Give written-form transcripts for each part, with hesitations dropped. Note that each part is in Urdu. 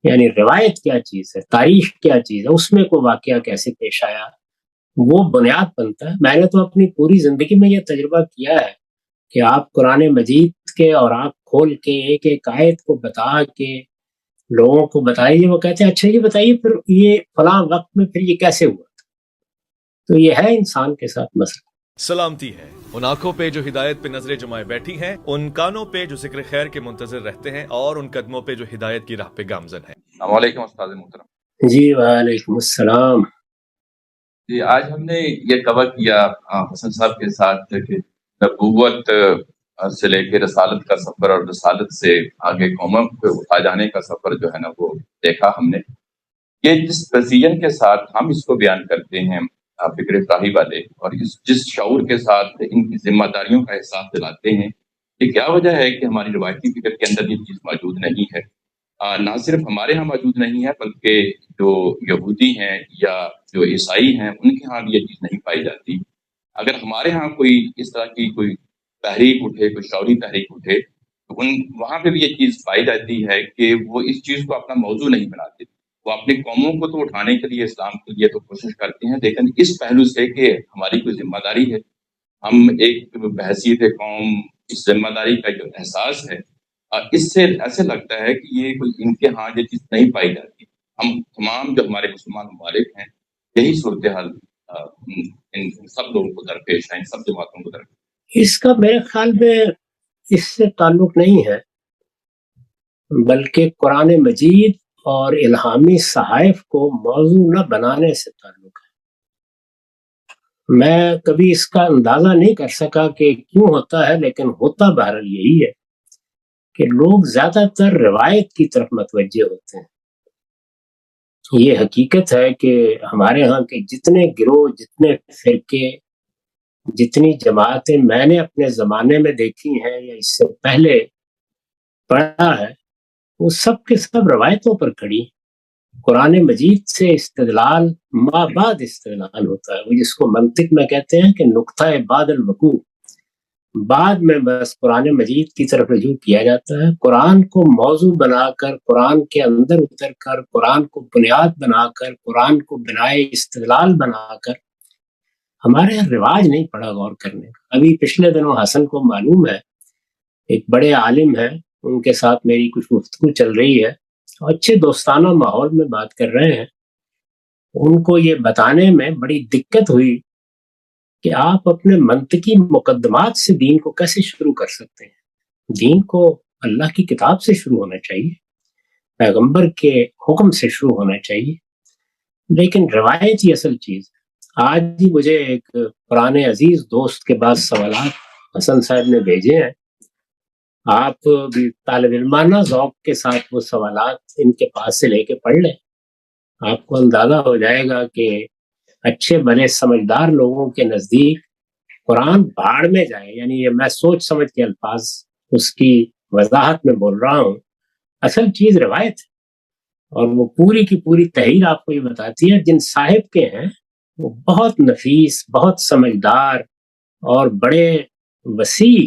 یعنی روایت کیا چیز ہے، تاریخ کیا چیز ہے، اس میں کوئی واقعہ کیسے پیش آیا، وہ بنیاد بنتا ہے۔ میں نے تو اپنی پوری زندگی میں یہ تجربہ کیا ہے کہ آپ قرآن مجید کے اور آپ کھول کے ایک ایک آیت کو بتا کے لوگوں کو بتائیے، وہ کہتے ہیں اچھا یہ بتائیے پھر یہ فلاں وقت میں پھر یہ کیسے ہوا تھا۔ تو یہ ہے انسان کے ساتھ مسئلہ۔ سلامتی ہے ان آنکھوں پہ جو ہدایت پہ نظریں جمائے بیٹھی ہیں، ان کانوں پہ جو ذکر خیر کے منتظر رہتے ہیں، اور ان قدموں پہ جو ہدایت کی راہ پہ گامزن ہیں۔ السلام علیکم استاد محترم۔ جی وعلیکم السلام۔ جی آج ہم نے یہ کور کیا حسن صاحب کے ساتھ کہ نبوت سے لے کے رسالت کا سفر اور رسالت سے آگے قوموں کو اٹھا جانے کا سفر جو ہے نا وہ دیکھا ہم نے۔ یہ جس پریسیجن کے ساتھ ہم اس کو بیان کرتے ہیں فکر افراحی والے، اور جس شعور کے ساتھ ان کی ذمہ داریوں کا احساس دلاتے ہیں، یہ کیا وجہ ہے کہ ہماری روایتی فکر کے اندر یہ چیز موجود نہیں ہے؟ نہ صرف ہمارے ہاں موجود نہیں ہے بلکہ جو یہودی ہیں یا جو عیسائی ہیں ان کے ہاں بھی یہ چیز نہیں پائی جاتی۔ اگر ہمارے ہاں کوئی اس طرح کی کوئی تحریک اٹھے، کوئی شعوری تحریک اٹھے، تو وہاں پہ بھی یہ چیز پائی جاتی ہے کہ وہ اس چیز کو اپنا موضوع نہیں بناتے۔ وہ اپنی قوموں کو تو اٹھانے کے لیے، اسلام کے لیے تو کوشش کرتے ہیں، لیکن اس پہلو سے کہ ہماری کوئی ذمہ داری ہے، ہم ایک بحیثیت قوم اس ذمہ داری کا جو احساس ہے، اس سے ایسے لگتا ہے کہ یہ کوئی ان کے ہاں یہ چیز نہیں پائی جاتی۔ ہم تمام جو ہمارے مسلمان ممالک ہیں، یہی صورتحال ان سب لوگوں کو درپیش ہے، ان سب جماعتوں کو درپیش۔ اس کا میرے خیال میں اس سے تعلق نہیں ہے، بلکہ قرآن مجید اور الہامی صحائف کو موضوع نہ بنانے سے تعلق ہے۔ میں کبھی اس کا اندازہ نہیں کر سکا کہ کیوں ہوتا ہے، لیکن ہوتا بہرحال یہی ہے کہ لوگ زیادہ تر روایت کی طرف متوجہ ہوتے ہیں۔ یہ حقیقت ہے کہ ہمارے ہاں کے جتنے گروہ، جتنے فرقے، جتنی جماعتیں میں نے اپنے زمانے میں دیکھی ہیں یا اس سے پہلے پڑھا ہے، وہ سب کے سب روایتوں پر کھڑی ہیں۔ قرآن مجید سے استدلال ما بعد استدلال ہوتا ہے، وہ جس کو منطق میں کہتے ہیں کہ نقطہ بعد الوقوع، بعد میں بس قرآن مجید کی طرف رجوع کیا جاتا ہے۔ قرآن کو موضوع بنا کر، قرآن کے اندر اتر کر، قرآن کو بنیاد بنا کر، قرآن کو بنائے استدلال بنا کر ہمارے یہاں رواج نہیں پڑا غور کرنے کا۔ ابھی پچھلے دنوں حسن کو معلوم ہے، ایک بڑے عالم ہیں، ان کے ساتھ میری کچھ گفتگو چل رہی ہے، اچھے دوستانہ ماحول میں بات کر رہے ہیں۔ ان کو یہ بتانے میں بڑی دقت ہوئی کہ آپ اپنے منطقی مقدمات سے دین کو کیسے شروع کر سکتے ہیں۔ دین کو اللہ کی کتاب سے شروع ہونا چاہیے، پیغمبر کے حکم سے شروع ہونا چاہیے، لیکن روایت ہی اصل چیز ہے۔ آج ہی مجھے ایک پرانے عزیز دوست کے بعد سوالات حسن صاحب نے بھیجے ہیں، آپ بھی طالب علمانہ ذوق کے ساتھ وہ سوالات ان کے پاس سے لے کے پڑھ لیں، آپ کو اندازہ ہو جائے گا کہ اچھے بڑے سمجھدار لوگوں کے نزدیک قرآن بھاڑ میں جائے، یعنی یہ میں سوچ سمجھ کے الفاظ اس کی وضاحت میں بول رہا ہوں، اصل چیز روایت ہے، اور وہ پوری کی پوری تحریر آپ کو یہ بتاتی ہے جن صاحب کے ہیں وہ بہت نفیس، بہت سمجھدار اور بڑے وسیع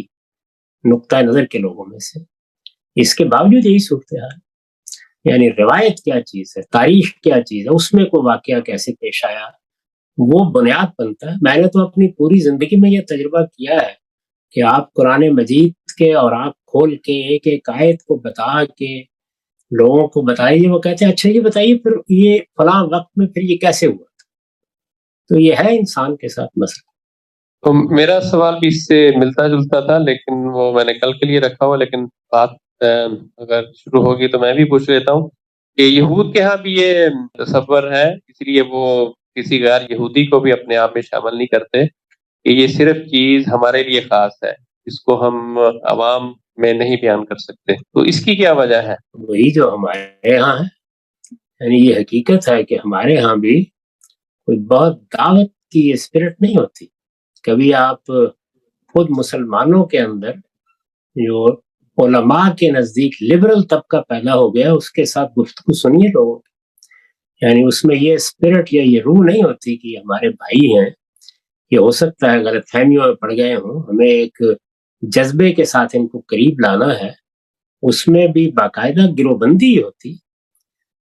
نقطہ نظر کے لوگوں میں سے، اس کے باوجود یہی صورتحال۔ یعنی روایت کیا چیز ہے، تاریخ کیا چیز ہے، اس میں کوئی واقعہ کیسے پیش آیا، وہ بنیاد بنتا ہے۔ میں نے تو اپنی پوری زندگی میں یہ تجربہ کیا ہے کہ آپ قرآن مجید کے اور آپ کھول کے ایک ایک آیت کو بتا کے لوگوں کو بتائیے، وہ کہتے ہیں اچھا یہ بتائیے پھر یہ فلاں وقت میں پھر یہ کیسے ہوا تھا۔ تو یہ ہے انسان کے ساتھ مسئلہ۔ تو میرا سوال بھی اس سے ملتا جلتا تھا، لیکن وہ میں نے کل کے لیے رکھا ہوا، لیکن بات اگر شروع ہوگی تو میں بھی پوچھ لیتا ہوں کہ یہود کے ہاں بھی یہ تصور ہے، اس لیے وہ کسی غیر یہودی کو بھی اپنے آپ میں شامل نہیں کرتے کہ یہ صرف چیز ہمارے لیے خاص ہے، اس کو ہم عوام میں نہیں بیان کر سکتے، تو اس کی کیا وجہ ہے؟ وہی جو ہمارے ہاں ہے، یعنی یہ حقیقت ہے کہ ہمارے ہاں بھی کوئی بہت دعوت کی اسپرٹ نہیں ہوتی۔ کبھی آپ خود مسلمانوں کے اندر جو علماء کے نزدیک لبرل طبقہ پیدا ہو گیا، اس کے ساتھ گفتگو سنیے لوگوں کی، یعنی اس میں یہ اسپرٹ یا یہ روح نہیں ہوتی کہ ہمارے بھائی ہیں، یہ ہو سکتا ہے غلط فہمیوں میں پڑ گئے ہوں، ہمیں ایک جذبے کے ساتھ ان کو قریب لانا ہے۔ اس میں بھی باقاعدہ گروہ بندی ہوتی